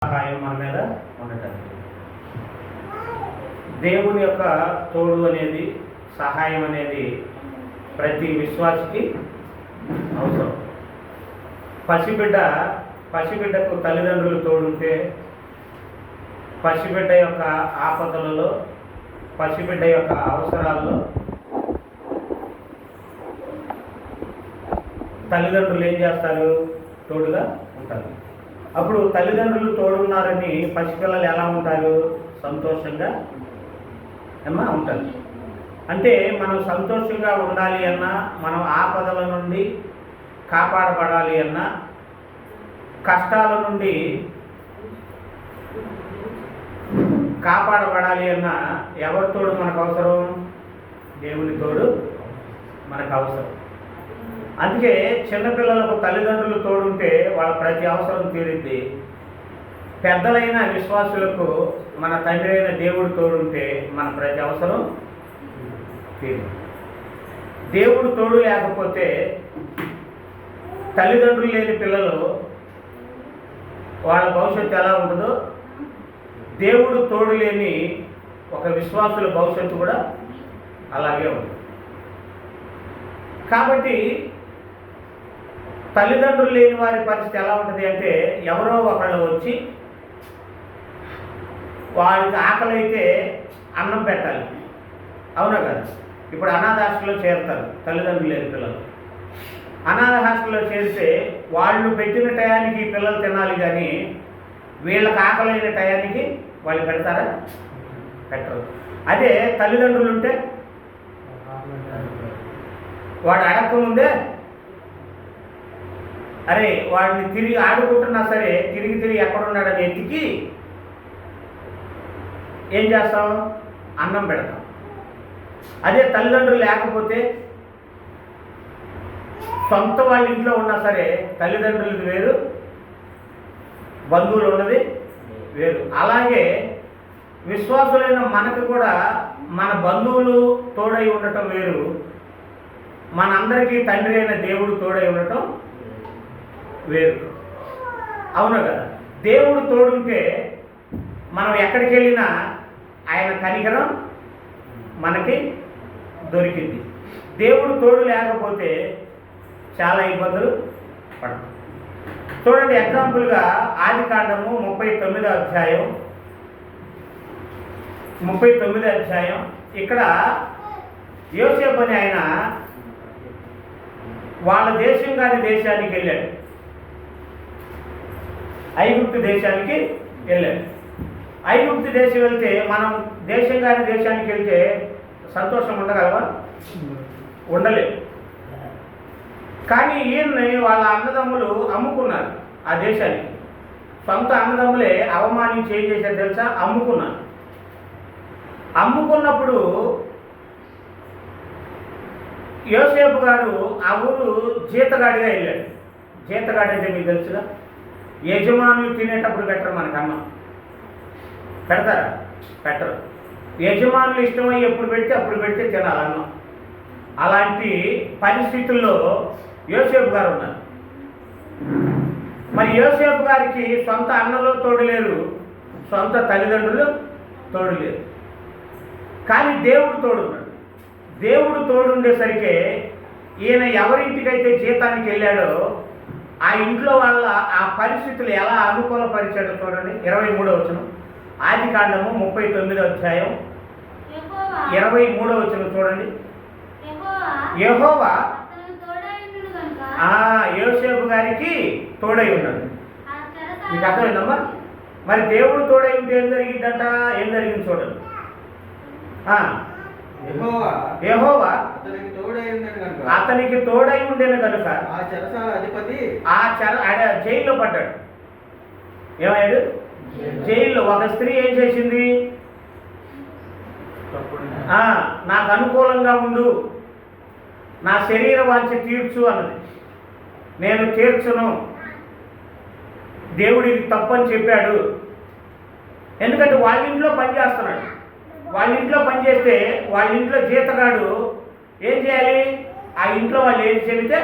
సహాయం మన మీద ఉండటానికి దేవుని యొక్క తోడు అనేది, సహాయం అనేది ప్రతి విశ్వాసికి అవసరం. పసిబిడ్డకు తల్లిదండ్రులు తోడుంటే పసిబిడ్డ యొక్క ఆపదలలో, పసిబిడ్డ యొక్క అవసరాల్లో తల్లిదండ్రులు ఏం చేస్తారు? తోడుగా ఉంటారు. అప్పుడు తల్లిదండ్రులు తోడున్నారని పసిపిల్లలు ఎలా ఉంటారు? సంతోషంగా ఉంటారు. అంటే మనం సంతోషంగా ఉండాలి అన్నా, మనం ఆపదల నుండి కాపాడబడాలి అన్నా, కష్టాల నుండి కాపాడబడాలి అన్నా ఎవరి తోడు మనకు అవసరం? దేవుని తోడు మనకు అవసరం. అందుకే చిన్నపిల్లలకు తల్లిదండ్రులు తోడుంటే వాళ్ళ ప్రతి అవసరం తీరుద్ది. పెద్దలైన విశ్వాసులకు మన తండ్రి అయిన దేవుడు తోడుంటే మన ప్రతి అవసరం తీరుద్ది. దేవుడు తోడు లేకపోతే, తల్లిదండ్రులు లేని పిల్లలు వాళ్ళ భవిష్యత్తు ఎలా ఉంటుందో, దేవుడు తోడు లేని ఒక విశ్వాసుల భవిష్యత్తు కూడా అలాగే ఉంటుంది. కాబట్టి తల్లిదండ్రులు లేని వారి పరిస్థితి ఎలా ఉంటుంది అంటే, ఎవరో ఒకళ్ళు వచ్చి వాళ్ళకి ఆకలి అయితే అన్నం పెట్టాలి. అవునా కదా? ఇప్పుడు అనాథ హాస్టల్లో చేరుతారు తల్లిదండ్రులు లేని పిల్లలు. అనాథ హాస్టల్లో చేరితే వాళ్ళు పెట్టిన టయానికి పిల్లలు తినాలి, కానీ వీళ్ళకి ఆకలైన టయానికి వాళ్ళు పెడతారా? పెట్టరు. అదే తల్లిదండ్రులు ఉంటే వాడు అడగకముందే, అరే వాడిని తిరిగి ఆడుకుంటున్నా సరే తిరిగి ఎక్కడున్నాడని ఎత్తికి ఏం చేస్తాం? అన్నం పెడతాం. అదే తల్లిదండ్రులు లేకపోతే, సొంత వాళ్ళ ఇంట్లో ఉన్నా సరే తల్లిదండ్రులది వేరు, బంధువులు ఉన్నది వేరు. అలాగే విశ్వాసులైన మనకు కూడా మన బంధువులు తోడై ఉండటం వేరు, మనందరికీ తండ్రి అయిన దేవుడు తోడై ఉండటం వేరు. అవును కదా? దేవుడు తోడుంటే మనం ఎక్కడికి వెళ్ళినా ఆయన కనికరం మనకి దొరికింది. దేవుడు తోడు లేకపోతే చాలా ఇబ్బందులు పడతాం. చూడండి, ఎగ్జాంపుల్గా ఆదికాండము 39వ అధ్యాయం. ఇక్కడ యోసేపు అని ఆయన వాళ్ళ దేశం కాని దేశానికి వెళ్ళాడు, ఐగుప్తు దేశానికి వెళ్ళాడు. ఐగుప్తు దేశం వెళ్తే, మనం దేశం కాని దేశానికి వెళ్తే సంతోషం ఉండగలవా? ఉండలేదు. కానీ ఈయన్ని వాళ్ళ అన్నదమ్ములు అమ్ముకున్నారు ఆ దేశానికి. సొంత అన్నదమ్ములే అవమానించి ఏం చేశారు తెలుసా? అమ్ముకున్నారు. అమ్ముకున్నప్పుడు యోసేపు గారు ఆ ఊరు జీతగాడిగా వెళ్ళాడు. జీతగాడి అంటే మీకు తెలుసుగా, యజమానులు తినేటప్పుడు పెట్టరు మనకు అన్నం. పెడతారా? పెట్టరు. యజమానులు ఇష్టమై ఎప్పుడు పెడితే తినాలి అన్నం. అలాంటి పరిస్థితుల్లో యోసేపు గారు ఉన్నారు. మరి యోసేపు గారికి సొంత అన్నలో తోడు లేరు, సొంత తల్లిదండ్రులు తోడు లేరు. కానీ దేవుడు తోడున్నాడు. దేవుడు తోడుండేసరికి ఈయన ఎవరింటికైతే జీతానికి వెళ్ళాడో ఆ ఇంట్లో వాళ్ళ ఆ పరిస్థితులు ఎలా అనుకూలపరిచాడో చూడండి. 23వ వచనం, ఆదికాండము 39వ అధ్యాయం 23వ వచనం చూడండి. యెహోవా యోసేపు గారికి తోడై ఉన్నాడు. మీకు అర్థమైందమ్మా? మరి దేవుడు తోడై ఉంటే ఏం జరిగిందంట? ఏం జరిగింది చూడండి. యెహోవా అతనికి తోడై ఉండేను కనుక జైల్లో పడ్డాడు. ఏమయ్యాడు? జైల్లో. ఒక స్త్రీ ఏం చేసింది? నాకు అనుకూలంగా ఉండు, నా శరీర వాంఛ తీర్చు అన్నది. నేను తీర్చును, దేవుడు ఇది తప్పని చెప్పాడు. ఎందుకంటే వాళ్ళ ఇంట్లో పనిచేస్తున్నాడు. వాళ్ళ ఇంట్లో పనిచేస్తే వాళ్ళ ఇంట్లో జీతగాడు ఏం చేయాలి? ఆ ఇంట్లో వాళ్ళు ఏది చెబితే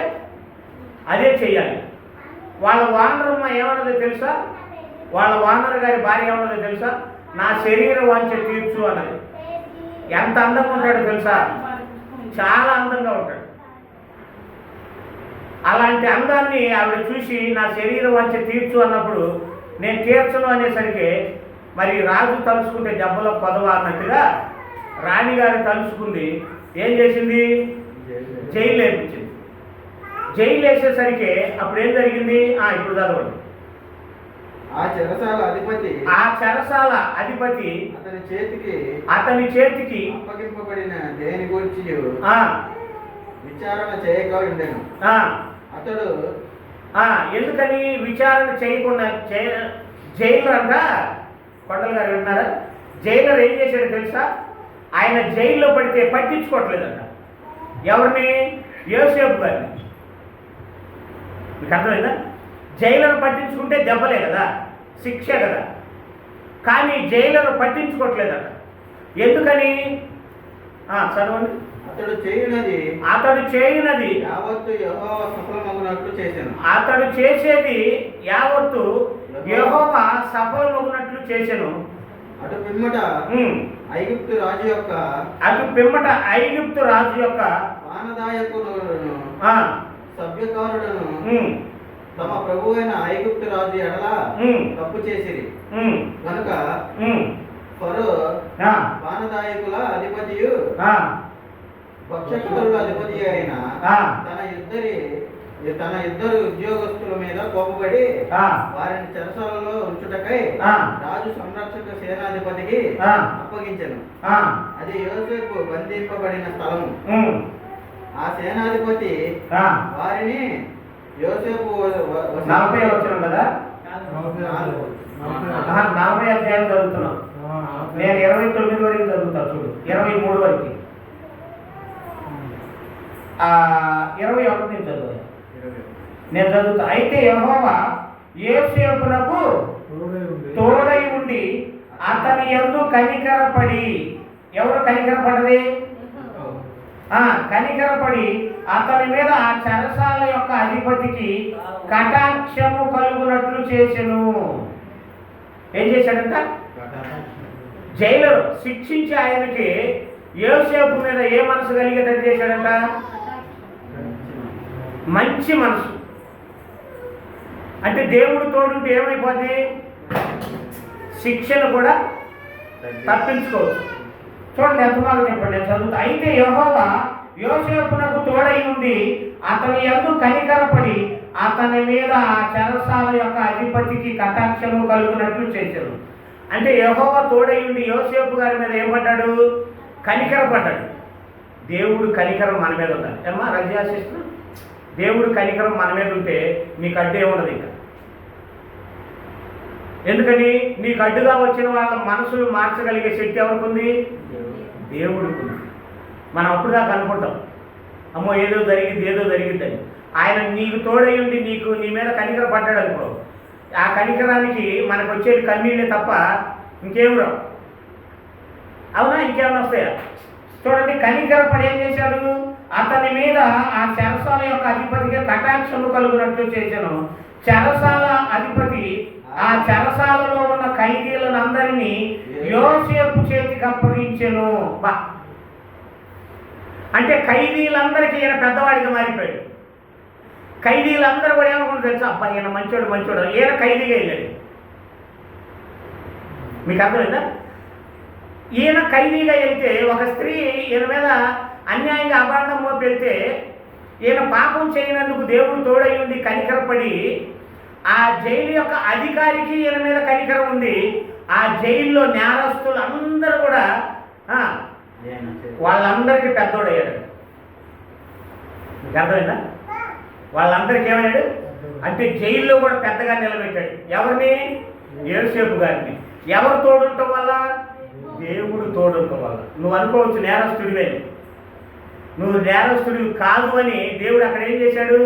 అదే చెయ్యాలి. వాళ్ళ వానరమ్మ ఏమన్నదో తెలుసా? వాళ్ళ వానర్ గారి భార్య ఏమన్నదో తెలుసా? నా శరీర వాంఛ తీర్చు అన్నది. ఎంత అందంగా ఉంటాడో తెలుసా? చాలా అందంగా ఉంటాడు. అలాంటి అందాన్ని ఆవిడ చూసి నా శరీర వాంఛ తీర్చు అన్నప్పుడు నేను తీర్చను అనేసరికి మరి రాజు తలుచుకుంటే దెబ్బలో కొదవ అన్నట్టుగా రాణిగారు తలుచుకుంది. ఏం చేసింది? జైలు వేయించింది. జైలు వేసేసరికి అప్పుడు ఏం జరిగింది? ఇప్పుడు చదవండి. ఆ చెరసాల అధిపతి అతని చేతికి అప్పగింపబడిన దేని గురించి విచారణ చేయక ఉండెను. అతడు ఎందుకని విచారణ చేయకుండా జైలర్ అంట కొండల గారు విన్నారా? జైలర్ ఏం చేశాడో తెలుసా? ఆయన జైల్లో పడితే పట్టించుకోవట్లేదంట. ఎవరిని? యోసేపు గారిని. మీకు అర్థమైందా? జైలర్ పట్టించుకుంటే దెబ్బలే కదా, శిక్షే కదా. కానీ జైలర్ పట్టించుకోవట్లేదట. ఎందుకని? చదవండి. అతడు చేయునది అతడు చేసేది యావత్తు యెహోవా సఫలమగునట్లు చేసెను. అటు పిమ్మట ఐగుప్తు రాజు యొక్క పానదాయకులను సభ్యకారులను తమ ప్రభు అయిన ఐగుప్తు రాజు ఎడల తప్పు చేసిరి కనుక ఫరో పానదాయకుల అధిపతియు భక్షకుల అధిపతి అయిన తన ఇద్దరు ఉద్యోగస్తుల మీద కోపపడి వారిని చెరసాలలో ఉంచుటకై రాజు సంరక్షక సేనాధిపతికి అప్పగించెను. అది యోసేపు బంధింపబడిన స్థలము. ఆ సేనాధిపతి వారిని యోసేపు 40 వచ్చిన కదా, 40 అధ్యాయం చదువుతున్నాం. నేను 29 వరకు చదువుతా చూడు, 23 వరకు. 21 నుంచి చదువు. నేను చదువుతా. అయితే యెహోవా యోసేపునకు తోడై ఉండి అతని యందు కనికరపడి, ఎవరు కనికరపడది? కనికరపడి అతని మీద ఆ చెరసాల యొక్క అధిపతికి కటాక్షము కలుగునట్లు చేసెను. ఏం చేశాడంట? జైలరు శిక్షించి ఆయనకి యోసేపు మీద ఏ మనసు కలిగేటట్టు చేశాడంట? మంచి మనసు. అంటే దేవుడు తోడుంటే ఏమైపోద్ది? శిక్షను కూడా తప్పించుకోవచ్చు. చూడండి ఎంత బాగా చెప్పండి, నేను చదువుతా. అయితే యెహోవా యోసేపునకు తోడై ఉండి అతని యందు కనికరపడి అతని మీద ఆ చెరసాల యొక్క అధిపతికి కటాక్షము కలుగునట్లు చేశారు. అంటే యెహోవా తోడై ఉండి యోసేపు గారి మీద ఏమంటాడు? కనికరపడ్డాడు. దేవుడు కనికరం మన మీద ఉండాలి. ఏమా రజయాశిస్తూ దేవుడు కనికరం మన మీద ఉంటే నీకు అడ్డే ఉండదు. ఇంకా ఎందుకని? నీకు అడ్డుగా వచ్చిన వాళ్ళ మనసులు మార్చగలిగే శక్తి ఎవరికి ఉంది? దేవుడికి ఉంది. మనం అప్పుడు దాకా అనుకుంటాం, అమ్మో ఏదో జరిగిందని. ఆయన నీకు తోడయ్యుండి నీ మీద కనికర పడ్డాడు అనుకో, ఆ కనికరానికి మనకు వచ్చేది కన్నీళ్ళే తప్ప ఇంకేం రావు. అవునా? ఇంకేమైనా వస్తాయా? చూడండి, కనికరపడి ఏం చేశాడు? అతని మీద ఆ చెరసాల యొక్క అధిపతిగా కటాక్షము కలుగునట్లు చేశాను. చెరసాల అధిపతి ఆ చెరసాలలో ఉన్న ఖైదీలను అందరినీ యోసేపు చేతికి అప్పగించెను. అంటే ఖైదీలందరికీ ఈయన పెద్దవాడిగా మారిపోయాడు. ఖైదీలందరూ కూడా ఏమనుకుంటారు తెలుసా? అబ్బా ఈయన మంచోడు. ఈయన ఖైదీగా వెళ్ళాడు. మీకు అర్థమైందా? ఈయన ఖైదీగా వెళ్తే ఒక స్త్రీ ఈయన మీద అన్యాయంగా అబాండం మోపి వెళ్తే ఈయన పాపం చేయనందుకు దేవుడు తోడై ఉండి కనికరపడి ఆ జైలు యొక్క అధికారికి ఈయన మీద కనికరం ఉంది. ఆ జైల్లో నేరస్తులు అందరూ కూడా వాళ్ళందరికీ పెద్దోడయ్యాడు. మీకు అర్థమైందా? వాళ్ళందరికీ ఏమయ్యాడు అంటే జైల్లో కూడా పెద్దగా నిలబెట్టాడు. ఎవరిని? యోసేపు గారిని. ఎవరు తోడుండటం వల్ల? దేవుడు తోడుండటం వల్ల. నువ్వు అనుకోవచ్చు నేరస్తుడివే, నువ్వు నేరస్తుడివి కాదు అని దేవుడు అక్కడ ఏం చేశాడు?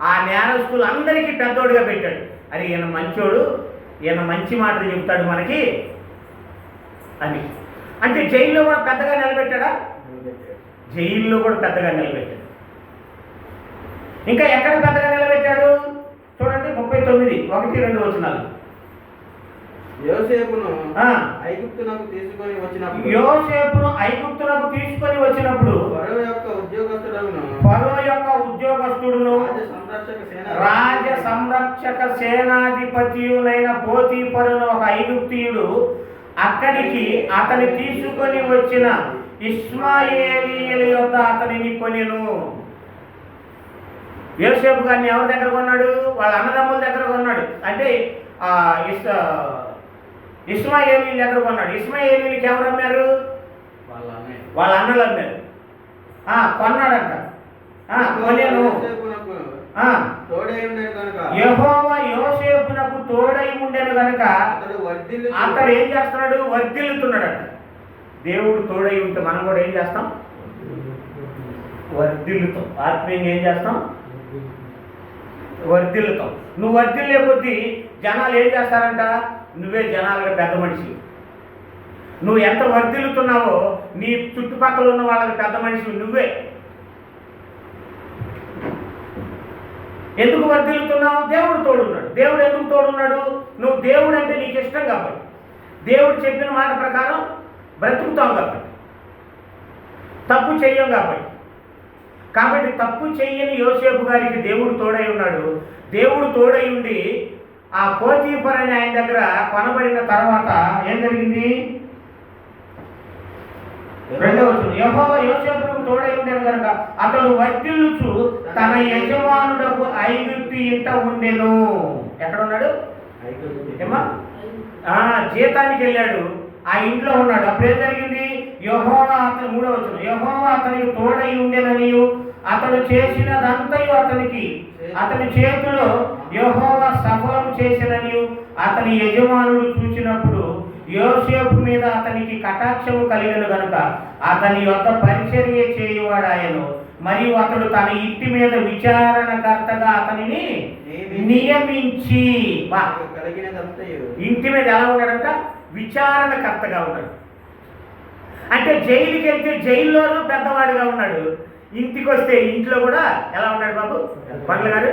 ఆ నేరస్తులు అందరికీ పెద్దోడుగా పెట్టాడు. అరే ఈయన మంచోడు, ఈయన మంచి మాటలు చెబుతాడు మనకి అని. అంటే జైల్లో కూడా పెద్దగా నిలబెట్టాడా? జైల్లో కూడా పెద్దగా నిలబెట్టాడు. ఇంకా ఎక్కడ పెద్దగా నిలబెట్టాడు? చూడండి 39, 1, 2 వచనాలు. యోసేపును ఐగుప్తునకు తీసుకొని వచ్చినప్పుడు ఫరో యొక్క ఉద్యోగస్తుడును రాజ సంరక్షక సేనాధిపతియునైన పోతీఫరును ఒక ఐగుప్తీయుడు అక్కడికి అతని తీసుకొని వచ్చిన ఇష్మాయేలీయుల యొద్ద అతనిని కొనెను. యోసేపు గారిని ఎవరి దగ్గర కొన్నాడు? వాళ్ళ అన్నదమ్ముల దగ్గర కొన్నాడు. అంటే ఇష్మాయేలీయుల దగ్గర కొన్నాడు. ఇష్మాయేలీయులకి ఎవరు అమ్మారు? వాళ్ళ అన్నలు అమ్మారు. కొన్నాడంట. కొనేను. యెహోవా యోసేపునకు తోడై ఉండెను గనుక అతడు ఏం చేస్తున్నాడు? వర్ధిల్లుతున్నాడట. దేవుడు తోడై ఉంటే మనం కూడా ఏం చేస్తాం? వర్ధిల్లుతాం. ఆత్మీయంగా ఏం చేస్తాం? వర్ధిల్లుతాం. నువ్వు వర్ధిల్లే కొద్దీ జనాలు ఏం చేస్తారంట? నువ్వే జనాలుగా పెద్ద మనిషి. నువ్వు ఎంత వర్ధిల్లుతున్నావో నీ చుట్టుపక్కల ఉన్న వాళ్ళకి పెద్ద మనిషి నువ్వే. ఎందుకు వర్ధిల్లుతున్నావు? దేవుడు తోడున్నాడు. దేవుడు ఎందుకు తోడున్నాడు? నువ్వు దేవుడు అంటే నీకు ఇష్టం కాబట్టి, దేవుడు చెప్పిన మాట ప్రకారం బ్రతుకుతాం కాబట్టి, తప్పు చెయ్యం కాబట్టి తప్పు చెయ్యని యోసేపు గారికి దేవుడు తోడై ఉన్నాడు. దేవుడు తోడై ఉండి ఆ పోతీఫర్ అనే ఆయన దగ్గర కొనబడిన తర్వాత ఏం జరిగింది? 2వ వచనం, యెహోవా యోసేపుకు తోడై ఉండెను కనుక అతడు వర్ధిల్లుచు తన యజమానుడకు ఐగుప్తు ఇంట ఉండెను. ఎక్కడ ఉన్నాడు? ఏమా జీతానికి వెళ్ళాడు, ఆ ఇంట్లో ఉన్నాడు. అప్పుడు ఏం జరిగింది? యెహోవా అతను 3వ వచనం, యెహోవా అతనికి తోడై ఉండెననియు అతడు చేసినదంతయు అతని చేతిలో యెహోవా సఫలం చేసిననియు అతని యజమానుడు చూచినప్పుడు యోసేపు మీద అతనికి కటాక్షము కలిగను గనుక అతని యొక్క పరిచర్య చేయువాడాయను. మరియు అతడు తన ఇంటి మీద విచారణకర్తగా అతనిని నియమించి, ఇంటి మీద ఎలా ఉన్నాడంట? విచారణకర్తగా ఉన్నాడు. అంటే జైలుకి వెళ్తే జైల్లోనూ పెద్దవాడిగా ఉన్నాడు, ఇంటికి వస్తే ఇంట్లో కూడా ఎలా ఉన్నాడు బాబు పండ్ల గారు?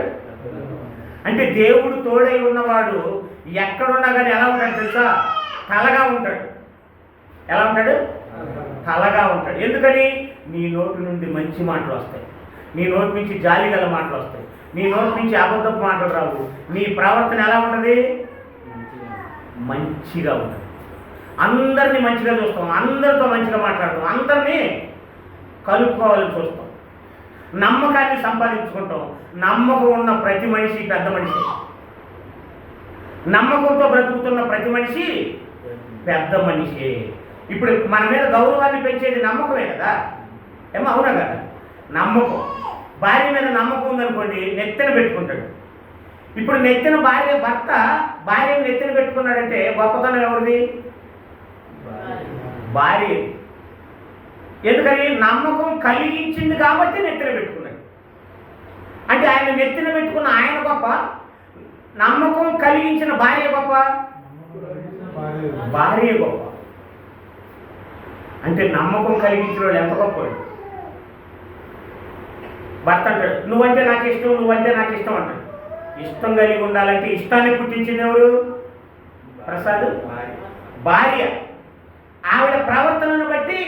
అంటే దేవుడు తోడై ఉన్నవాడు ఎక్కడున్నా కానీ ఎలా ఉంటాడు తెలుసా? తలగా ఉంటాడు. ఎలా ఉంటాడు? తలగా ఉంటాడు. ఎందుకని? నీ నోటి నుండి మంచి మాటలు వస్తాయి, నీ నోటి నుంచి జాలి గల మాటలు వస్తాయి, నీ నోటి నుంచి అబద్ధపు మాటలు రావు. నీ ప్రవర్తన ఎలా ఉంటుంది? మంచిగా ఉంటుంది. అందరినీ మంచిగా చూస్తాం, అందరితో మంచిగా మాట్లాడతాం, అందరినీ కలుపుకోవాలని చూస్తాం, నమ్మకాన్ని సంపాదించుకుంటాం. నమ్మకం ఉన్న ప్రతి మనిషి పెద్ద మనిషి. నమ్మకంతో బ్రతుకుతున్న ప్రతి మనిషి పెద్ద మనిషి. ఇప్పుడు మన మీద గౌరవాన్ని పెంచేది నమ్మకమే కదా. ఏమో అవునా కదా? నమ్మకం. భార్య మీద నమ్మకం ఉందనుకోండి, నెత్తిన పెట్టుకుంటాడు. ఇప్పుడు నెత్తిన భర్త భార్యను నెత్తిన పెట్టుకున్నాడంటే గొప్పతనం ఎవరిది? భార్య. ఎందుకని? నమ్మకం కలిగించింది కాబట్టి నెత్తిన పెట్టుకున్నాడు. అంటే ఆయన నెత్తిన పెట్టుకున్న ఆయన గొప్ప, నమ్మకం కలిగించిన భార్య గొప్ప? భార్య గొప్ప. అంటే నమ్మకం కలిగించిన వాడు ఎంత గొప్పవాడు? భర్త అంటాడు నువ్వంటే నాకు ఇష్టం, నువ్వంటే నాకు ఇష్టం అంటాడు. ఇష్టం కలిగి ఉండాలంటే ఇష్టాన్ని పుట్టించింది ఎవరు? ప్రసాద్ భార్య. ఆవిడ ప్రవర్తనను బట్టి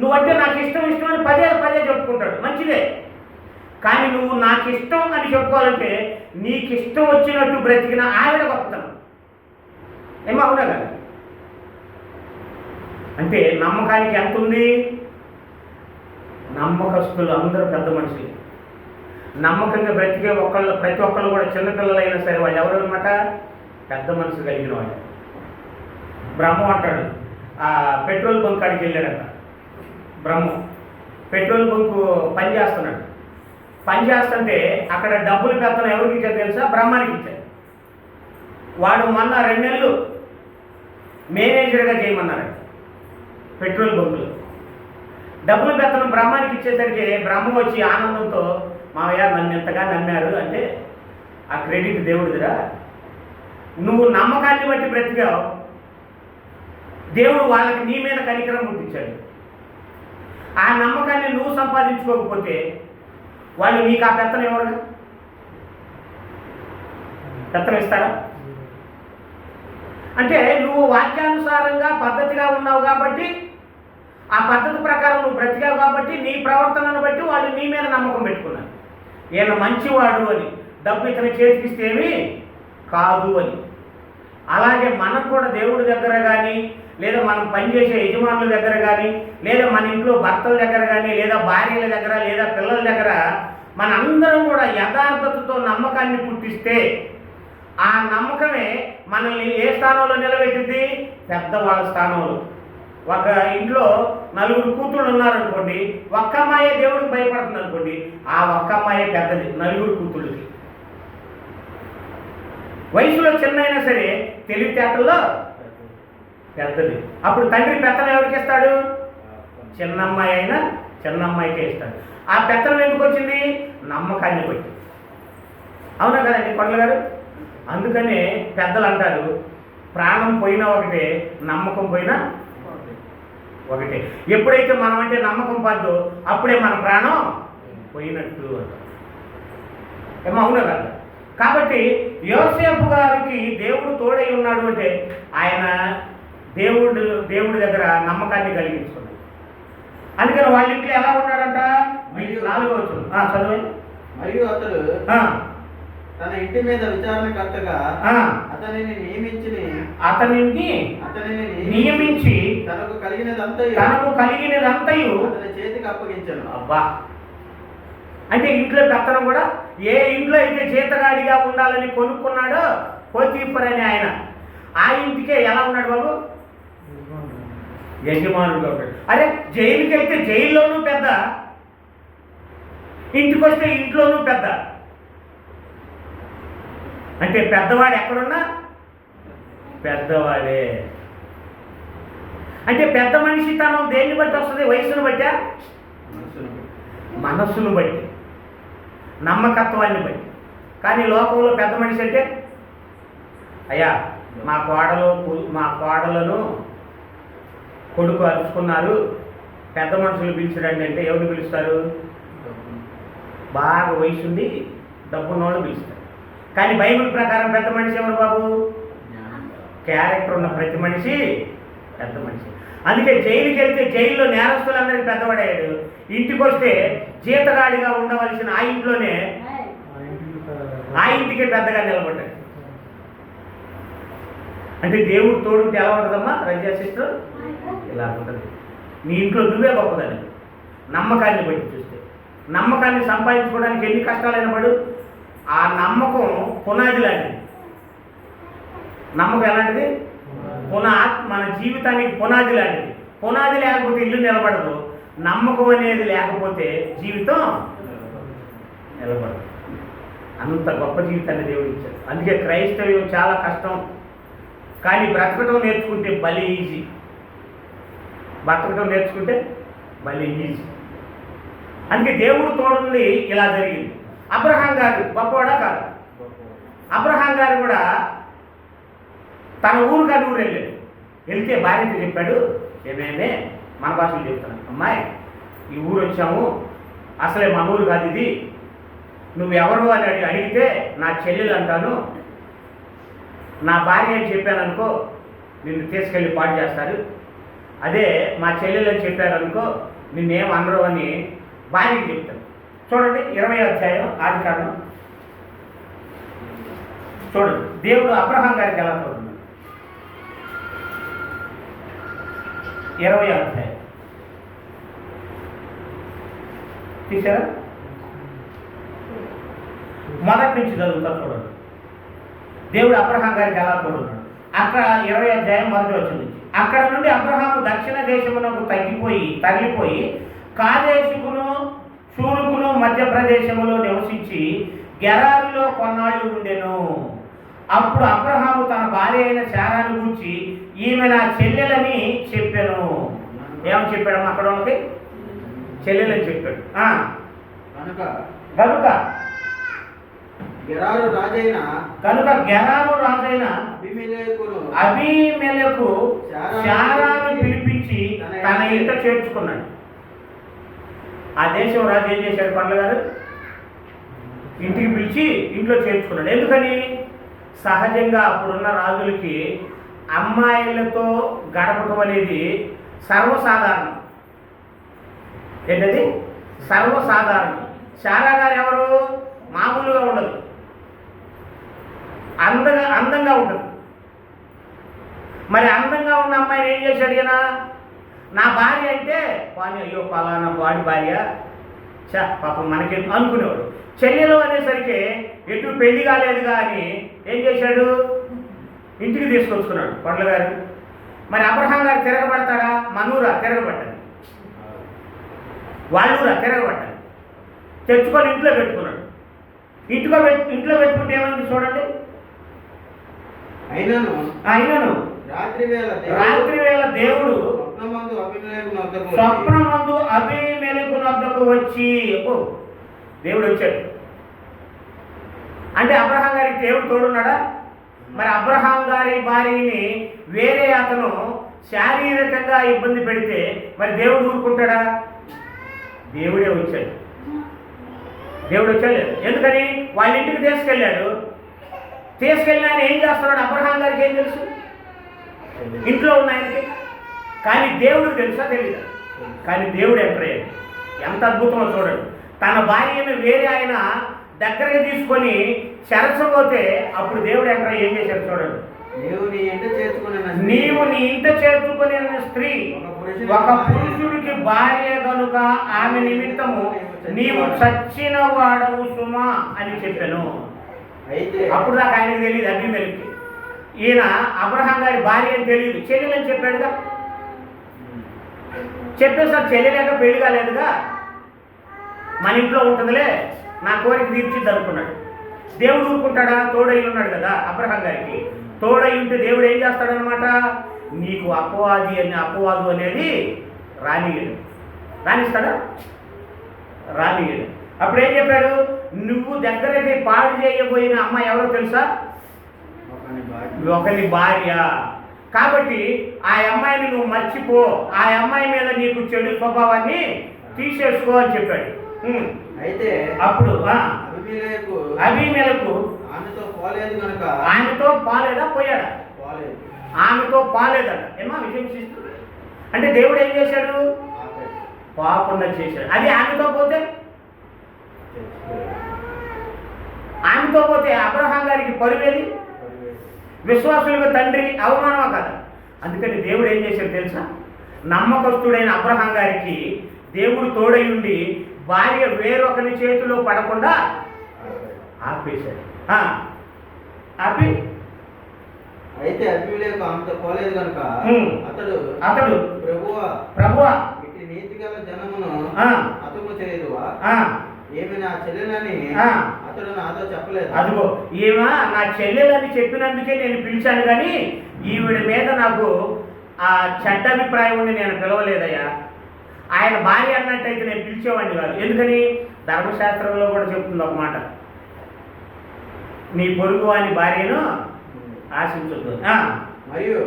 నువ్వంటే నాకు ఇష్టం అని పదే చెప్పుకుంటాడు, మంచిదే. కానీ నువ్వు నాకు ఇష్టం అని చెప్పుకోవాలంటే నీకు ఇష్టం వచ్చినట్టు బ్రతికిన ఆవిడ గొప్పతనం. ఏమో అవునా కదా? అంటే నమ్మకానికి ఎంత ఉంది? నమ్మకస్తులు అందరూ పెద్ద మనుషులు. నమ్మకంగా బ్రతికే ప్రతి ఒక్కళ్ళు కూడా చిన్నపిల్లలైనా సరే వాళ్ళు ఎవరు అనమాట? పెద్ద మనసు కలిగిన వాళ్ళు. బ్రహ్మ అంటాడు, ఆ పెట్రోల్ బంక్ కాడికి వెళ్ళాడట. బ్రహ్మ పెట్రోల్ బంకు పని చేస్తుంటే అక్కడ డబ్బులు పెత్తనం ఎవరికి ఇచ్చారు తెలుసా? బ్రహ్మానికి ఇచ్చారు. వాడు మొన్న 2 నెలలు మేనేజర్గా చేయమన్నారు పెట్రోల్ బంకులు. డబ్బులు పెత్తనం బ్రహ్మానికి ఇచ్చేసరికి బ్రహ్మ వచ్చి ఆనందంతో మావయ్య నన్ను ఎంతగా నమ్మారు అంటే ఆ క్రెడిట్ దేవుడిదిరా. నువ్వు నమ్మకాన్ని బట్టి బ్రతికావు, దేవుడు వాళ్ళకి నీ మీద కనికరం పుట్టించాడు. ఆ నమ్మకాన్ని నువ్వు సంపాదించుకోకపోతే వాళ్ళు నీకు ఆ పెత్తనం ఎవరుగా పెత్తనం ఇస్తారా? అంటే నువ్వు వాక్యానుసారంగా పద్ధతిగా ఉన్నావు కాబట్టి, ఆ పద్ధతి ప్రకారం నువ్వు బ్రతికావు కాబట్టి, నీ ప్రవర్తనను బట్టి వాళ్ళు నీ మీద నమ్మకం పెట్టుకున్నారు. ఈయన మంచివాడు అని, డబ్బు ఇతని చేతికిస్తేమి కాదు అని. అలాగే మనం కూడా దేవుడి దగ్గర కానీ, లేదా మనం పనిచేసే యజమానుల దగ్గర కానీ, లేదా మన ఇంట్లో భర్తల దగ్గర కానీ, లేదా భార్యల దగ్గర, లేదా పిల్లల దగ్గర మన అందరం కూడా యథార్థతతో నమ్మకాన్ని పుట్టిస్తే, ఆ నమ్మకమే మనల్ని ఏ స్థానంలో నిలబెట్టింది? పెద్దవాళ్ళ స్థానంలో. ఒక ఇంట్లో 4 కూతుళ్ళు ఉన్నారనుకోండి, ఒక్క అమ్మాయే దేవుడికి భయపడుతుంది అనుకోండి, ఆ ఒక్క అమ్మాయే పెద్దది 4 కూతుళ్ళకి. వయసులో చిన్న అయినా సరే తెలివితేటల్లో పెద్దది. అప్పుడు తండ్రి పెత్తనం ఎవరికి ఇస్తాడు? చిన్నమ్మాయి అయినా చిన్నమ్మాయికే ఇస్తాడు. ఆ పెత్తనం ఎందుకు వచ్చింది? నమ్మకాన్ని బట్టి. అవునా కదండి కొండల గారు? అందుకనే పెద్దలు అంటారు, ప్రాణం పోయినా ఒకటే, నమ్మకం పోయినా ఒకటే. ఎప్పుడైతే మనం అంటే నమ్మకం పద్దో అప్పుడే మన ప్రాణం పోయినట్టు అంటారు. ఏమో అవునా కదా? కాబట్టి యోసేపు గారికి దేవుడు తోడై ఉన్నాడు అంటే ఆయన దేవుడి దగ్గర నమ్మకాన్ని కలిగించుకున్నాడు. అందుకని వాళ్ళ ఇంట్లో ఎలా ఉన్నాడంట? 4వ వచనం చదువు. మరియు అతడు తన ఇంటి మీద విచారణకర్తగా అతనిని నియమించి తనకు కలిగినదంతయు అతని చేతికి అప్పగించాను. అబ్బా! అంటే ఇంట్లో పెత్తనం కూడా, ఏ ఇంట్లో అయితే జీతగాడిగా ఉండాలని కొనుక్కున్నాడో పోతీఫర్ అని ఆయన, ఆ ఇంటికే ఎలా ఉన్నాడు బాబు? యజమానుడుగా ఉన్నాడు. అరే జైలుకి వెళ్తే జైల్లోనూ పెద్ద, ఇంటికి వస్తే ఇంట్లోనూ పెద్ద. అంటే పెద్దవాడు ఎక్కడున్నా పెద్దవాడే. అంటే పెద్ద మనిషి తనం దేన్ని బట్టి వస్తుంది? వయసును బట్టా? మనస్సును బట్టి, నమ్మకత్వాన్ని బట్టి. కానీ లోకంలో పెద్ద మనిషి అంటే, అయ్యా మా కోడలను కొడుకు అరుచుకున్నారు, పెద్ద మనుషులు పిలిచడండి అంటే ఎవరు పిలుస్తారు? బాగా వయసుండి డబ్బున్నోళ్ళు పిలుస్తారు. కానీ బైబిల్ ప్రకారం పెద్ద మనిషి ఎవరు బాబు? క్యారెక్టర్ ఉన్న ప్రతి మనిషి పెద్ద మనిషి. అందుకే జైలుకి వెళ్తే జైల్లో నేరస్తులందరికీ పెద్దవాడయ్యాడు. ఇంటికి వస్తే జీతగాడిగా ఉండవలసిన ఆ ఇంట్లోనే ఆ ఇంటికే పెద్దగా నిలబడ్డాడు. అంటే దేవుడు తోడుంటే ఎలా ఉంటుందమ్మా రజా సిస్టర్? ఇలా ఉంటుంది. నీ ఇంట్లో నువ్వే గొప్పదని నమ్మకాన్ని బట్టి చూస్తే. నమ్మకాన్ని సంపాదించుకోవడానికి ఎన్ని కష్టాలైన పడు, ఆ నమ్మకం పునాది లాంటిది. నమ్మకం ఎలాంటిది? మన జీవితానికి పునాది లాంటిది. పునాది లేకపోతే ఇల్లు నిలబడదు. నమ్మకం అనేది లేకపోతే జీవితం నిలబడదు. అంత గొప్ప జీవితాన్ని దేవుడు ఇచ్చాడు. అందుకే క్రైస్తవ్యం చాలా కష్టం, కానీ బ్రతకటం నేర్చుకుంటే భలే ఈజీ. బ్రతకటం నేర్చుకుంటే భలే ఈజీ. అందుకే దేవుడు తోడుంది. ఇలా జరిగింది. అబ్రహాం గారు గొప్పవాడా కాదు? అబ్రహాం గారు కూడా తన ఊరు కాదు ఊరు వెళ్ళాడు. వెళ్తే భార్యతో చెప్పాడు, ఏమేమే మన భాషలో చెప్తాను, అమ్మాయి ఈ ఊరు వచ్చాము, అసలే మన ఊరు కాదు ఇది, నువ్వు ఎవరు అని అడిగితే నా చెల్లెలు అంటాను, నా భార్య అని చెప్పాననుకో నిన్ను తీసుకెళ్ళి పాడు చేస్తారు, అదే మా చెల్లెలు అని చెప్పారనుకో నిన్నేం అనరు అని భార్యకి చెప్తాను. చూడండి 20వ అధ్యాయం ఆదికాండం చూడండి. దేవుడు అబ్రహాం గారికి ఎలా తోడున్నాడు? 20వ అధ్యాయం తీసారా? మొదటి నుంచి చదువుతా చూడండి. దేవుడు అబ్రహాం గారికి ఎలా తోడున్నాడు? అక్కడ 20వ అధ్యాయం మొదటి వచనం నుంచి. అక్కడ నుండి అబ్రహాము దక్షిణ దేశమునకు తరలిపోయి కాదేశుకును షూరుకును మధ్యప్రదేశములో నివసించి గెరారులో కొన్నాళ్ళు ఉండెను. అప్పుడు అబ్రహాము తన భార్య అయిన శారాను గూర్చి ఈమె నా చెల్లెలని చెప్పాను. ఏమని చెప్పాడు? అక్కడ ఉన్నది చెల్లెలని చెప్పాడు. కనుక గెరారు రాజైన అబీమెలెకు శారాను పిలిపించి తన ఇంట చేర్చుకున్నాడు. ఆ దేశం రాజు ఏం చేశాడు? పండ్ల గారు ఇంటికి పిలిచి ఇంట్లో చేర్చుకున్నాడు. ఎందుకని? సహజంగా అప్పుడున్న రాజులకి అమ్మాయిలతో గడపటం అనేది సర్వసాధారణం. ఏంటది? సర్వసాధారణం. శారా గారు ఎవరు? మామూలుగా ఉండదు, అందంగా ఉంటుంది. మరి అందంగా ఉన్న అమ్మాయిని ఏం చేశాడు ఈయన? నా భార్య అంటే పాని, అయ్యో పలానా వాడి భార్య, చా పాపం మనకి అనుకునేవాడు. చెల్లెలు అనేసరికి ఎటు పెళ్లి కాలేదుగా అని ఏం చేశాడు? ఇంటికి తీసుకొచ్చుకున్నాడు పండ్ల గారు. మరి అబ్రహాం గారు తిరగబడతాడా? మనూరా తిరగబడ్డాడు, వాళ్ళూరా తిరగబడ్డాడు. తెచ్చుకొని ఇంట్లో పెట్టుకున్నాడు. ఇంట్లో పెట్టుకుంటే ఏమైంది చూడండి. అయినను రాత్రి వేళ దేవుడు స్వప్నమందు అబీమెలెకు నొద్దకు వచ్చి, దేవుడు వచ్చాడు అంటే అబ్రహాం గారికి దేవుడు తోడున్నాడా? మరి అబ్రహాం గారి భార్యని వేరే అతను శారీరకంగా ఇబ్బంది పెడితే మరి దేవుడు ఊరుకుంటాడా? దేవుడే వచ్చాడు. దేవుడు వచ్చాడు. ఎందుకని? వాళ్ళ ఇంటికి తీసుకెళ్ళాడు. తీసుకెళ్ళిన ఆయన ఏం చేస్తున్నాడు? అబ్రహాం గారికి ఏం తెలుసు? ఇంట్లో ఉన్న ఆయనకి. కానీ దేవుడికి తెలుసా? తెలియదు. కానీ దేవుడు ఎంటర్ అయ్యాడు. ఎంత అద్భుతమో చూడండి. తన భార్యను వేరే ఆయన దగ్గరగా తీసుకొని చెరచబోతే అప్పుడు దేవుడు ఎంటర్ ఏం చేశాడు చూడండి. నీవు నీ ఇంట చేర్చుకునే స్త్రీ ఒక పురుషుడికి భార్య కనుక ఆమె నిమిత్తము నీవు చచ్చిన వాడవు సుమా అని చెప్పాను. అప్పుడు దాకా ఆయనకు తెలియదు, అభిమేలకి. ఈయన అబ్రహాం గారి భార్య అని తెలియదు, చెల్లెలని చెప్పాడుగా. చెప్పేసారి చెల్లెలేక పెళ్లి కాలేదుగా, మన ఇంట్లో ఉంటుందిలే, నా కోరిక తీర్చిద్ది అనుకున్నాడు. దేవుడు ఊరుకుంటాడా? తోడై ఉన్నాడు కదా అబ్రహాం గారికి. తోడై ఉంటే దేవుడు ఏం చేస్తాడనమాట? నీకు అపవాదు అనేది రానియడు. రానిస్తాడా? రానియడు. అప్పుడు ఏం చెప్పాడు? నువ్వు దగ్గరకి పాడు చేయబోయిన అమ్మాయి ఎవరో తెలుసా? ఒకరి భార్య. కాబట్టి ఆ అమ్మాయిని నువ్వు మర్చిపో, ఆ అమ్మాయి మీద నీకు చెడు స్వభావాన్ని తీసేసుకో అని చెప్పాడు. అయితే అప్పుడు అబీమెలెకు ఆమెతో పాలేదా? పోయాడా? ఆమెతో పాలేదట. ఏమా విషయం అంటే దేవుడు ఏం చేశాడు? పాపకుండా చేశాడు. అది ఆమెతో పోతే అబ్రహాం గారికి పరువేది? విశ్వాసులకు తండ్రి అవమానమా కదా? అందుకని దేవుడు ఏం చేశాడు తెలుసా? నమ్మకస్తుడైన అబ్రహాం గారికి దేవుడు తోడై ఉండి భార్య వేరొకరి చేతిలో పడకుండా ఆపేశాడు. ఆపి అయితే అబీమెలెకు ఆమెతో పోలేదు కనుక అతడు ప్రభువా ఇటు నీతి గల జనమును హతము చేయదువా? ఏమి నా చెల్లెలని అతడు నాతో చెప్పలేదు. అదిగో ఈమె నా చెల్లెలని చెప్పినందుకే నేను పిలిచాను, కానీ ఈవిడ మీద నాకు ఆ చెడ్డ అభిప్రాయం ఉండి నేను పిలవలేదయ్యా. ఆయన భార్య అన్నట్టయితే నేను పిలిచేవాడిని కాదు. ఎందుకని? ధర్మశాస్త్రంలో కూడా చెప్తుంది ఒక మాట, నీ పొరుగు వాని భార్యను ఆశించొద్దు. మరియు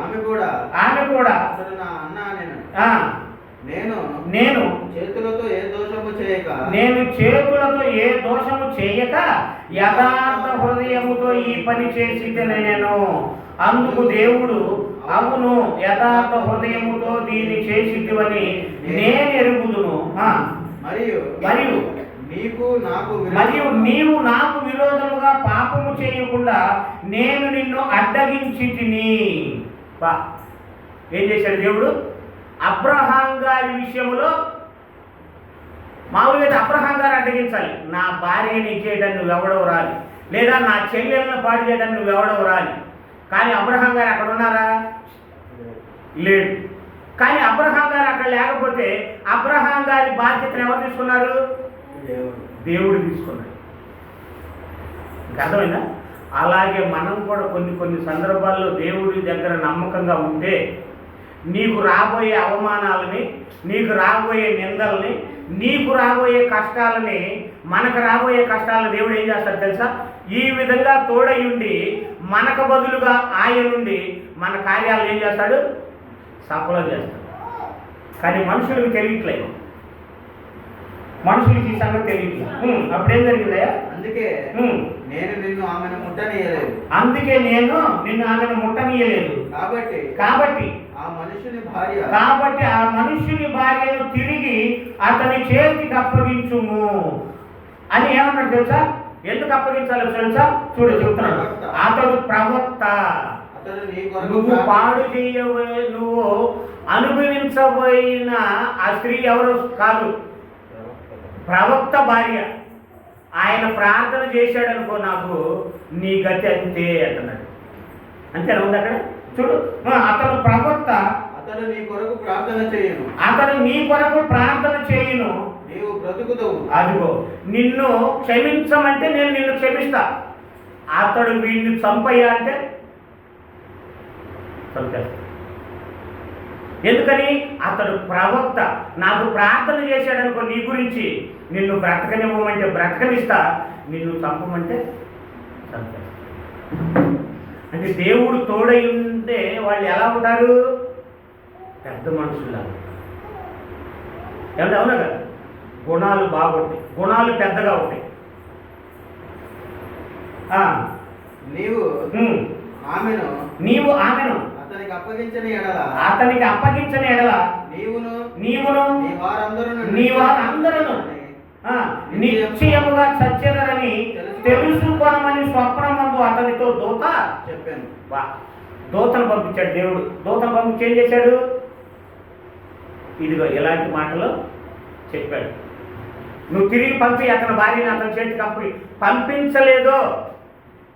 ఆమె కూడా అతడు నా అన్న నేను చేతులతో ఏ దోషము చేయక యథార్థ హృదయముతో ఈ పని చేసితేనే నేను. అందుకు దేవుడు అవును యథార్థ హృదయముతో దీన్ని చేసితివని నేను ఎరుగుదును. మరియు నీవు నాకు విరోధముగా పాపము చేయకుండా నేను నిన్ను అడ్డగించి తిని. ఏం చేశాడు దేవుడు? అబ్రహాం గారి విషయంలో మామూలుగా అబ్రహాం గారు అడ్డగించాలి. నా భార్యని ఇచ్చేయడానికి నువ్వెవడవు రాలి, లేదా నా చెల్లెలను పాడు చేయడానికి నువ్వెవడవు రాలి. కానీ అబ్రహాం గారు అక్కడ ఉన్నారా? లేడు. కానీ అబ్రహాం గారు అక్కడ లేకపోతే అబ్రహాం గారి బాధ్యతను ఎవరు తీసుకున్నారు? దేవుడు తీసుకున్నాడు. అర్థమైందా? అలాగే మనం కూడా కొన్ని సందర్భాల్లో దేవుడి దగ్గర నమ్మకంగా ఉంటే నీకు రాబోయే అవమానాలని, నీకు రాబోయే నిందల్ని, నీకు రాబోయే కష్టాలని, మనకు రాబోయే కష్టాలను దేవుడు ఏం చేస్తాడు తెలుసా? ఈ విధంగా తోడై ఉండి మనకు బదులుగా ఆయన నుండి మన కార్యాలు ఏం చేస్తాడు? సఫలం చేస్తాడు. కానీ మనుషులకు తెలియట్లేదు, మనుషులకి ఈ సంగతి తెలియట్లేదు. అప్పుడేం జరిగిందయ్యా? అందుకే ఉమ్. నేను నిన్ను ఆమెను ముట్టనీయలేదు. అందుకే నేను నిన్ను ఆమెను ముట్టనీయలేదు. కాబట్టి ఆ మనుషుని భార్య ఆ మనుష్యుని భార్యను తిరిగి అతని చేతికి అప్పగించుము అని ఏమన్నాడు తెలుసా? ఎందుకు అప్పగించాలో తెలుసా? చెప్తున్నాడు. అతడు ప్రవక్త. అతడు నీ కొరకు నువ్వు పాడు చేయబోయే, నువ్వు అనుభవించబోయిన ఆ స్త్రీ ఎవరు కాదు, ప్రవక్త భార్య. ఆయన ప్రార్థన చేశాడనుకో, నాకు నీ గతి అంతే అంటున్నాడు. అంతేనా ఉంది అక్కడ? చూడు, అతను ప్రవక్త. అతడు నీ కొరకు ప్రార్థన చేయను. అతడు నీ కొరకు ప్రార్థన చేయను. నీవు బ్రతుకుతావు. అదిగో, నిన్ను క్షమించమంటే నేను నిన్ను క్షమిస్తా. అతడు వీడిని చంపయ్యా అంటే చంపేస్తా. ఎందుకని? అతడు ప్రవక్త. నాకు ప్రార్థన చేశాడనుకో నీ గురించి, నిన్ను బ్రతకనివ్వమంటే బ్రతకనిస్తా, నిన్ను చంపమంటే చంపేస్తా. అంటే దేవుడు తోడై ఉంటే వాళ్ళు ఎలా ఉంటారు? పెద్ద మనుషులాగా. ఏమంటే అవునా కదా? గుణాలు బాగుంటాయి, గుణాలు పెద్దగా ఉంటాయి. నీవు ఆమెను అతనికి అప్పగించని ఎడల నీవును నీ వారందరూ నిశ్చయముగా చచ్చెదరని తెలుసుకొనమని స్వప్నమందు అతనితో చెప్పాను. దూతను పంపించాడు దేవుడు. దూతను పంపించి ఏం చేశాడు? ఇదిగో ఇలాంటి మాటలు చెప్పాడు. నువ్వు తిరిగి పంపి అతని భార్యని అతని చేతికి పంపించలేదో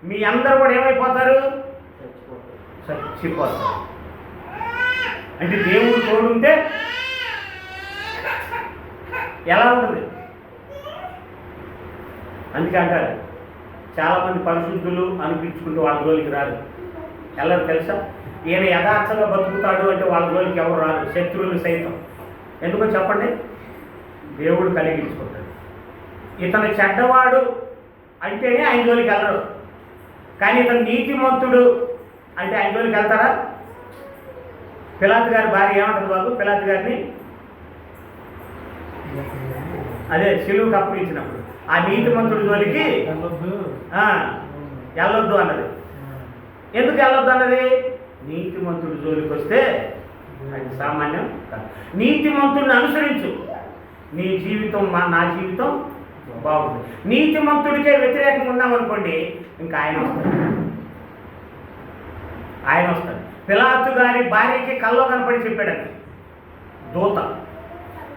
మీ అందరూ కూడా ఏమైపోతారు? చచ్చిపోతారు. అంటే దేవుడు తోడుంటే ఎలా ఉంటుంది? అందుకే అంటారు, చాలామంది పరిశుద్ధులు అనిపించుకుంటూ వాళ్ళ జోలికి రారు. ಎಲ್ಲರೂ తెలుసా? ఈయన యథార్థంగా బతుకుతాడు అంటే వాళ్ళ జోలికి ఎవరు రారు, శత్రువులు సైతం. ఎందుకో చెప్పండి? దేవుడు కలిగించుకుంటాడు. ఇతను చెడ్డవాడు అంటేనే ఆయన జోలికి వెళ్ళరు. కానీ ఇతను నీతిమంతుడు అంటే ఆయన జోలికి వెళ్తారా? పిలాతు గారి భార్య ఏమంటుంది బాబు? పిలాతు గారిని అదే సిలువుకు అప్పగించినప్పుడు ఆ నీతిమంతుడి జోలికి వెళ్ళొద్దు అన్నది. ఎందుకు వెళ్ళొద్దు అన్నది? నీతిమంతుడి జోలికి వస్తే అది సామాన్యం కాదు. నీతిమంతుడిని అనుసరించు, నీ జీవితం నా జీవితం బాగుంటుంది. నీతిమంతుడికే వ్యతిరేకంగా ఉన్నామనుకోండి, ఇంకా ఆయన వస్తాడు. పిలాతు గారి భార్యకి కల్లో కనపడి చెప్పాడండి దూత.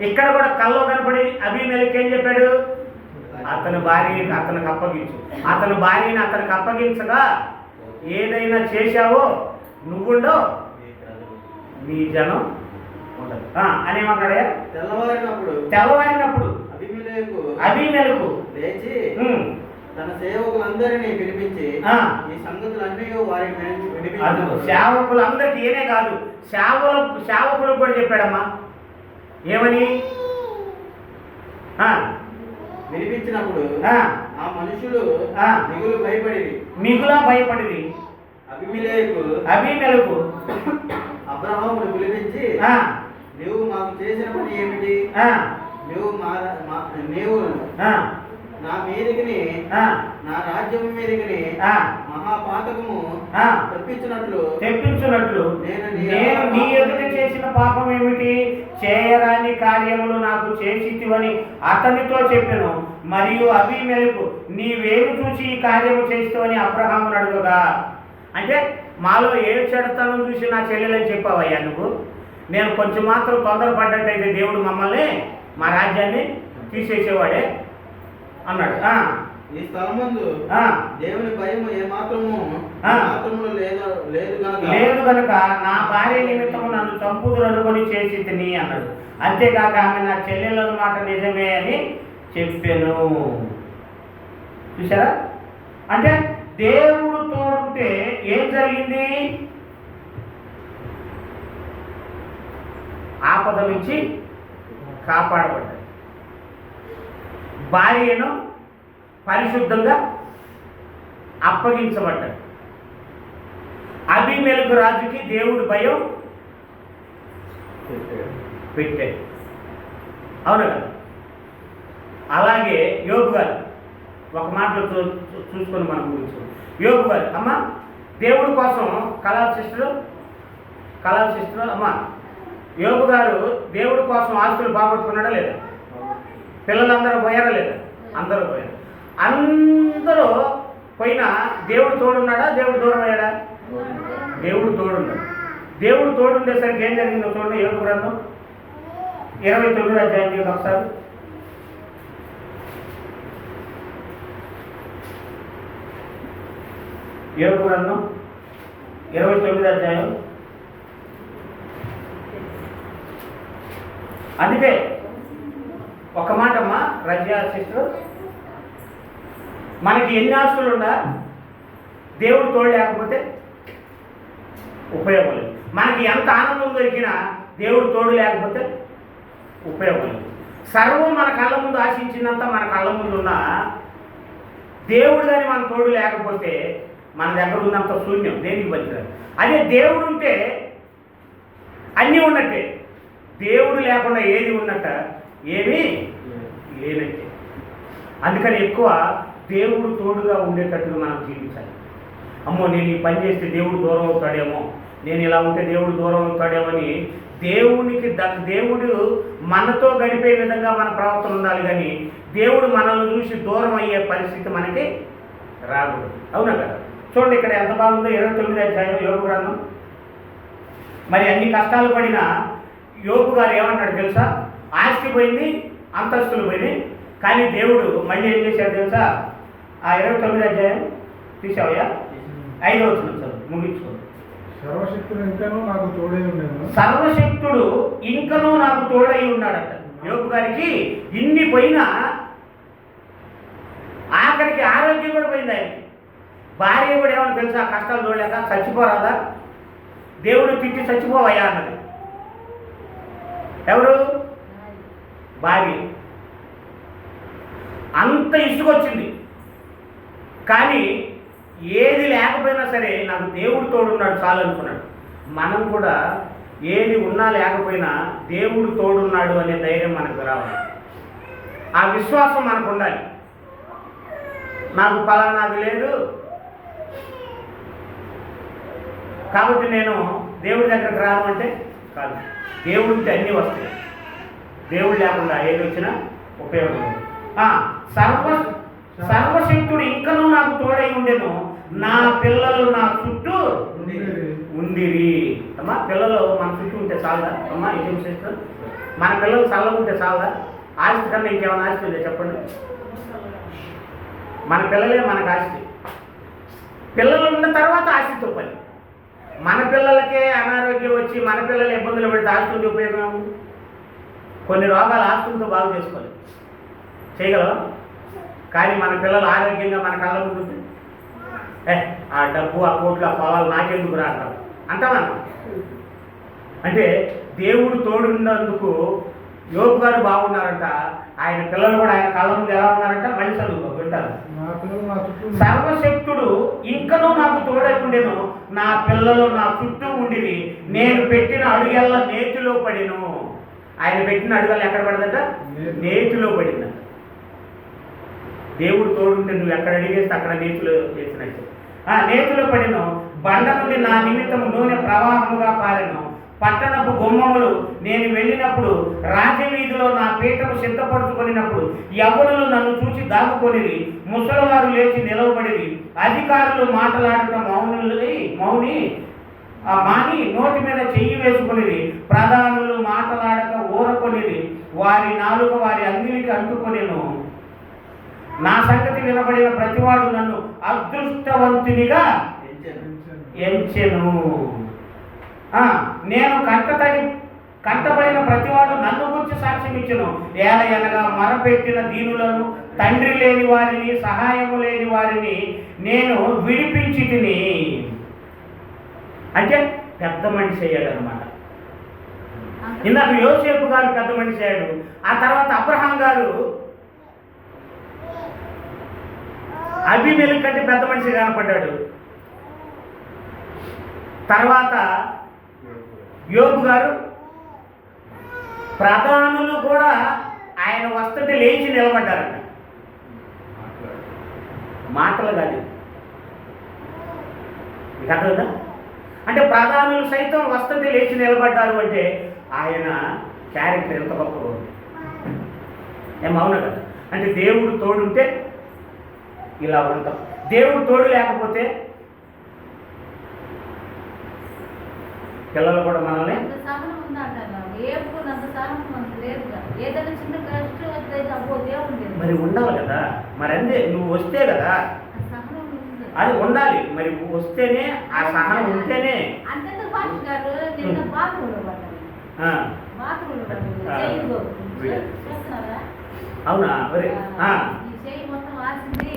ఇక్కడ కూడా కల్లో కనపడి అబీమెలెకు ఏం చెప్పాడు? అతని భార్యని అతనికి అప్పగించు. అతని భార్యని అతనికి అప్పగించగా ఏదైనా చేశావో నువ్వుండో నీ జనం ఉండదు అనేమన్నాడే. తెల్లవారినప్పుడు అబీమెలెకు లేచి తన సేవకులందరినీ పిలిపించి ఈ సంగతులన్నీ వారికి వినిపించాడు. సేవకులందరికీ ఏనే కాదు, సేవకులకు కూడా చెప్పాడమ్మా. ఏమని? వినిపించినప్పుడు ఆ మనుషులు మిగులా భయపడిరి. అబీమెలెకు అబ్రహామును పిలిపించి, నువ్వు మాకు చేసిన పని ఏమిటి? నీవు నా మీదికి నా రాజ్యం మీదికి మహాపాతకము తెప్పించున్నట్లు నేను నీ ఎదుట చేసిన పాపం ఏమిటి? చేయరాని కార్యములు నాకు చేసితివని అతనితో చెప్పెను. మరియు అబీమెలెకు, నీవేమి చూసి ఈ కార్యము చేస్తావని అబ్రహామును అడుగగా, అంటే మాలో ఏ చెడతనం చూసి నా చెల్లెలని చెప్పావయ్యా నువ్వు? నేను కొంచెం మాత్రం తొందరపడ్డట్టయితే దేవుడు మమ్మల్ని మా రాజ్యాన్ని తీసేసేవాడే అన్నాడు. ఈ స్థలమందు దేవుని భయం ఏమాత్రము లేదు కనుక నా భార్య నిమిత్తము నన్ను చంపుదురు అనుకొని చేసి తిని అన్నాడు. అంతేకాక ఆమె నా చెల్లెల మాట నిజమే అని చెప్పాను. చూసారా? అంటే దేవుడు తోడుంటే ఏం జరిగింది? ఆపద నుంచి కాపాడబడ్డాడు. భార్యను పరిశుద్ధంగా అప్పగించబడ్డాడు. అబీమెలెకు రాజుకి దేవుడు భయం పెట్టాడు. అవును కదా? అలాగే యోబు గారు ఒక మాటలో చూసుకొని మనం ముగించుకోండి. యోబు గారు అమ్మ దేవుడి కోసం కళా సిస్టర్ అమ్మ యోబు గారు దేవుడి కోసం ఆస్తులు బాగొట్టుకున్నాడా లేదా? పిల్లలందరూ పోయారా లేదా? అందరూ పోయారు. అందరూ పోయినా దేవుడు తోడున్నాడా? దేవుడు దూరం అయ్యాడా? దేవుడు తోడున్నాడు. దేవుడు తోడుండేసరికి ఏం జరిగిందో చూడండి. యోబు గ్రంథం 29వ అధ్యాయం ఒకసారి. యోబు గ్రంథం 29వ అధ్యాయం. అందుకే ఒక మాటమ్మా రజియా సిస్టర్, మనకి ఎన్ని ఆస్తులున్నా దేవుడు తోడు లేకపోతే ఉపయోగం లేదు. మనకి ఎంత ఆనందం దొరికినా దేవుడు తోడు లేకపోతే ఉపయోగం లేదు. సర్వం మన కళ్ళ ముందు ఆశించినంత మన కళ్ళ ముందు ఉన్నా దేవుడు కానీ మన తోడు లేకపోతే మన దగ్గర ఉన్నంత శూన్యం, దేనికి పనికిరాదు. అదే దేవుడు ఉంటే అన్నీ ఉన్నట్టే, దేవుడు లేకుండా ఏది ఉన్నట్ట? ఏమీ లేనట్టే. అందుకని ఎక్కువ దేవుడు తోడుగా ఉండేటట్టుగా మనం జీవించాలి. అమ్మో నేను ఈ పని చేస్తే దేవుడు దూరం అవుతాడేమో, నేను ఇలా ఉంటే దేవుడు దూరం అవుతాడేమో అని దేవుడు మనతో గడిపే విధంగా మన ప్రవర్తన ఉండాలి. కానీ దేవుడు మనల్ని చూసి దూరం అయ్యే పరిస్థితి మనకి రాకూడదు. అవునా కదా? చూడండి ఇక్కడ ఎంత బాగుందో 29వ అధ్యాయం యోబు గ్రంథం. మరి అన్ని కష్టాలు పడిన యోబు గారు ఏమంటాడు తెలుసా? ఆస్తి పోయింది, అంతస్తులు పోయినాయి, కానీ దేవుడు మళ్ళీ ఏం చేశాడు తెలుసా? ఆ 29వ అధ్యాయం తీసావయ్యా, 5వ వచనం చదువు ముగించుకోండి. సర్వశక్తుడు ఇంకనూ నాకు తోడై ఉండేను. సర్వశక్తుడు ఇంకనూ నాకు తోడై ఉన్నాడట. యోబు గారికి ఇన్ని పోయినా ఆఖరికి ఆరోగ్యం కూడా పోయింది. ఆయనకి భార్య కూడా ఏమన్నా తెలుసా? కష్టాలు చూడలేక చచ్చిపోరాదా? దేవుడు తిట్టి చచ్చిపోవయ్యా అన్నది ఎవరు? భార్య. అంత ఇసుకొచ్చింది, కానీ ఏది లేకపోయినా సరే నాకు దేవుడు తోడున్నాడు చాలు అనుకున్నాడు. మనం కూడా ఏది ఉన్నా లేకపోయినా దేవుడు తోడున్నాడు అనే ధైర్యం మనకు రావాలి. ఆ విశ్వాసం మనకు ఉండాలి. నాకు ఫలానాది లేదు కాబట్టి నేను దేవుడి దగ్గరకు రాను అంటే కాదు. దేవుడికి అన్నీ వస్తాయి, దేవుడు లేకుండా ఏది వచ్చినా ఉపయోగం లేదు. సర్వశక్తుడు ఇంకనూ నాకు తోడై ఉండేను, నా పిల్లలు నా చుట్టూ ఉండిరి. అమ్మా పిల్లలు మన చుట్టూ ఉంటే చాలదా? అమ్మా ఏం చేస్తారు? మన పిల్లలు చల్లగా ఉంటే చాలదా? ఆస్తి కన్నా ఇంకేమైనా ఆస్తి ఉందా చెప్పండి? మన పిల్లలే మనకు ఆస్తి. పిల్లలు ఉన్న తర్వాత ఆస్తితో పని. మన పిల్లలకే అనారోగ్యం వచ్చి మన పిల్లలు ఇబ్బందులు పెడితే ఆస్తి ఉంటే ఉపయోగం. కొన్ని రోగాలు ఆస్తులతో బాగు చేసుకోవాలి, చేయగలవా? కానీ మన పిల్లలు ఆరోగ్యంగా మన కళ్ళ ఉంటుంది. ఆ డబ్బు ఆ కోట్లు ఆ పొలాలు నాకెందుకు రాంటారు అంటావా? అంటే దేవుడు తోడున్నందుకు యోబు గారు బాగున్నారంట. ఆయన పిల్లలు కూడా ఆయన కళ్ళ ముందు ఎలా ఉన్నారంట? మళ్ళీ చదువుకో వింటారు. సర్వశక్తుడు ఇంకనూ నాకు తోడై ఉండెను, నా పిల్లలు నా చుట్టూ ఉండివి, నేను పెట్టిన అడుగెల్ల నేతిలో పడిను. ఆయన పెట్టిన అడుగలు ఎక్కడ పడదట? నేతిలో పడిందట. దేవుడు తోడుంటే నువ్వు ఎక్కడ అడిగేస్తే అక్కడ నేతిలో చేసినట్టు. నేతిలో పడిను, బండ నుండి నా నిమిత్తము నూనె ప్రవాహముగా పారెను. పట్టణపు గుమ్మములు నేను వెళ్ళినప్పుడు, రాజవీధిలో నా పీఠము సిద్ధపరుచుకొనినప్పుడు యవ్వనులు నన్ను చూసి దాగుకొనిది, ముసలివారు లేచి నిలవబడిది, అధికారులు మాట్లాడటం మౌని మాని నోటి మీద చెయ్యి వేసుకునేది, ప్రధానులు మాట్లాడక ఊరకొనేది, వారి నాలుక వారి అంగిలికి అంటుకొనేను. నా సంగతి వినబడిన ప్రతివాడు నన్ను అదృష్టవంతునిగా ఎంచెను. నేను కంటబడిన ప్రతివాడు నన్ను గురించి సాక్ష్యం ఇచ్చెను. ఏలయనగా మొరపెట్టిన దీనులను, తండ్రి లేని వారిని, సహాయము లేని వారిని నేను విడిపించి తిని. అంటే పెద్ద మనిషి అయ్యాడు అనమాట. ఇందాక యోసేపు గారు పెద్ద మనిషి అయ్యాడు. ఆ తర్వాత అబ్రహాం గారు అబీమెలెకు కంటే పెద్ద మనిషి కనపడ్డాడు. తర్వాత యోబు గారు, ప్రధానులు కూడా ఆయన వస్తుంటే లేచి నిలబడ్డారంట. మాటలు కాదు. మీకు అర్థమవుతుందా? అంటే ప్రధానులు సైతం వసతి లేచి నిలబడ్డారు అంటే ఆయన క్యారెక్టర్ ఎంత గొప్పగా ఉంది. ఏమవునా కదా? అంటే దేవుడు తోడుంటే ఇలా ఉంటాం, దేవుడు తోడు లేకపోతే పిల్లలు కూడా మనల్ని అంత సహనం ఉందంటారు. ఏపుకున్నంత సహనం మనకు లేదు కదా. ఏదైనా చిన్న కష్టం వస్తే అబ్బో దేవుడు లేదు. మరి ఉండాలి కదా. మరి అంతే, నువ్వు వస్తే కదా ఆ సహనం ఉంది. అది ఉండాలి. మరి వస్తేనే ఆ సహనం ఉంటేనే. అంతేందుకు పాస్టర్ గారు నిన్న బాత్రూంలో పడ్డాను. ఆ, బాత్రూంలో పడ్డాను. ఆ. చేయి చూస్తున్నారా? అవునా? మరి ఈ చేయి మొత్తం వాసింది.